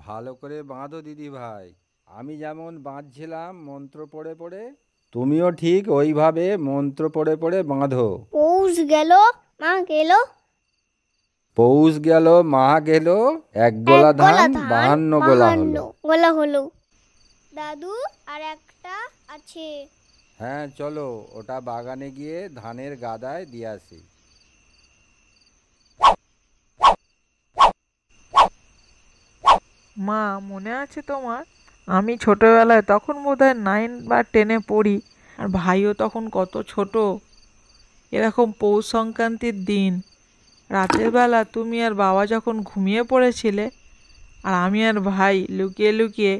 ভালো করে বাঁধো দিদি ভাই। আমি যেমন বাঁধছিলাম মন্ত্র পড়ে পড়ে, তুমিও ঠিক ওইভাবে মন্ত্র পড়ে পড়ে বাঁধো। পৌষ গেল, মা গেল। পৌষ গেল মা গেল, এক এক গোলা গোলা ধান ধান 52 গোলা হলো। গোলা হলো। দাদু আর একটা আছে। হ্যাঁ চলো, ওটা বাগানে গিয়ে ধানের গাদায় দিয়ে আসি। মা, মনে আছে তোমার? আমি ছোটবেলায় তখন বোধহয় 9 বা 10-এ পড়ি, আর ভাইও তখন কত ছোট। এরকম পৌষ সংক্রান্তির দিন রাতের বেলা তুমি আর বাবা যখন ঘুমিয়ে পড়েছিলে, আর আমি আর ভাই লুকিয়ে লুকিয়ে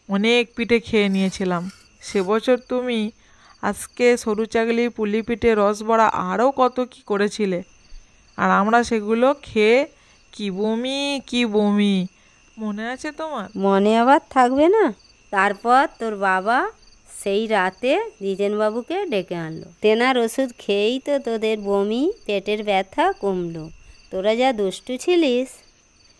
অনেক পিঠে খেয়ে নিয়েছিলাম। সে বছর তুমি আজকে সরু চাগলি, পুলি পিঠে, রসবড়া আরও কত কি করেছিলে, আর আমরা সেগুলো খেয়ে কি বমি কি বমি। মনে আছে তোমার? মনে আবার থাকবে না? তারপর তোর বাবা সেই রাতে দ্বিজেনবাবুকে ডেকে আনলো। তেনার ওষুধ খেয়েই তো তোদের বমি, পেটের ব্যথা কমলো। তোরা যা দুষ্টু ছিলিস।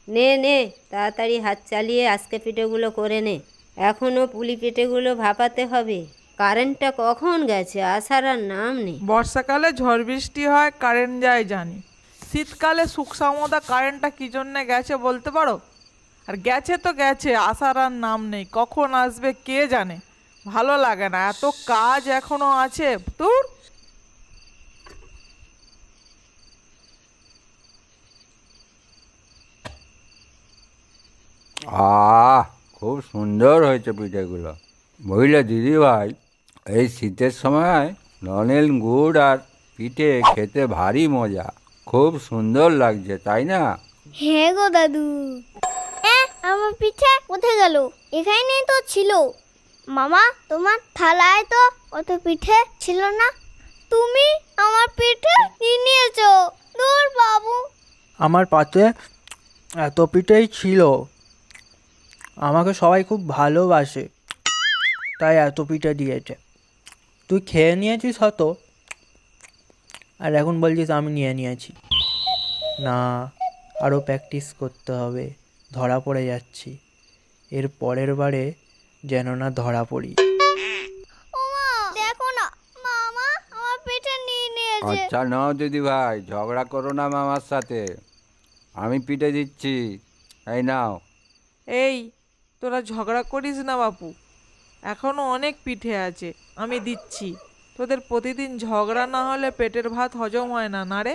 নে নে, তাড়াতাড়ি হাত চালিয়ে আজকে পিঠেগুলো করে নে। এখনও পুলি পিঠেগুলো ভাপাতে হবে। কারেন্টটা কখন গেছে, আসার আর নাম নেই। বর্ষাকালে ঝড় বৃষ্টি হয়, কারেন্ট যায় জানি। শীতকালে সুখসামদা কারেন্টটা কী জন্যে গেছে বলতে পারো? আর গেছে তো গেছে, আসার আর নাম নেই। কখন আসবে কে জানে। ভালো লাগে না, এত কাজ এখনো আছে। তোর খুব সুন্দর হয়েছে পিঠেগুলো। বুঝলে দিদি ভাই, এই শীতের সময় নলেন গুড় আর পিঠে খেতে ভারী মজা। খুব সুন্দর লাগছে, তাই না? হ্যাঁ গো দাদু। আমার পিঠে কোথায় গেল? এখানেই তো ছিল। মামা, তোমার থালায় তো অত পিঠে ছিল না। তুমি আমার পিঠে নিয়ে নিয়েছো। দূর বাবু। আমার পাতে এত পিঠেই ছিল। আমাকে সবাই খুব ভালোবাসে, তাই এত পিঠে দিয়েছে। তুই খেয়ে নিয়েছিস হয়তো, আর এখন বলছিস আমি নিয়ে নিয়েছি। না, আরও প্র্যাকটিস করতে হবে। ধরা পড়ে যাচ্ছি। এর পরের বারে যেন না ধরা পড়ি। ওমা, দেখো না, মামা আমার পিঠে নিয়ে নিয়েছে। আচ্ছা নাও দিদি ভাই, ঝগড়া করো না মামার সাথে। আমি পিঠে দিচ্ছি, এই নাও। এই, তোরা ঝগড়া করিস না বাপু, এখনো অনেক পিঠে আছে, আমি দিচ্ছি। তোদের প্রতিদিন ঝগড়া না হলে পেটের ভাত হজম হয় না, না রে?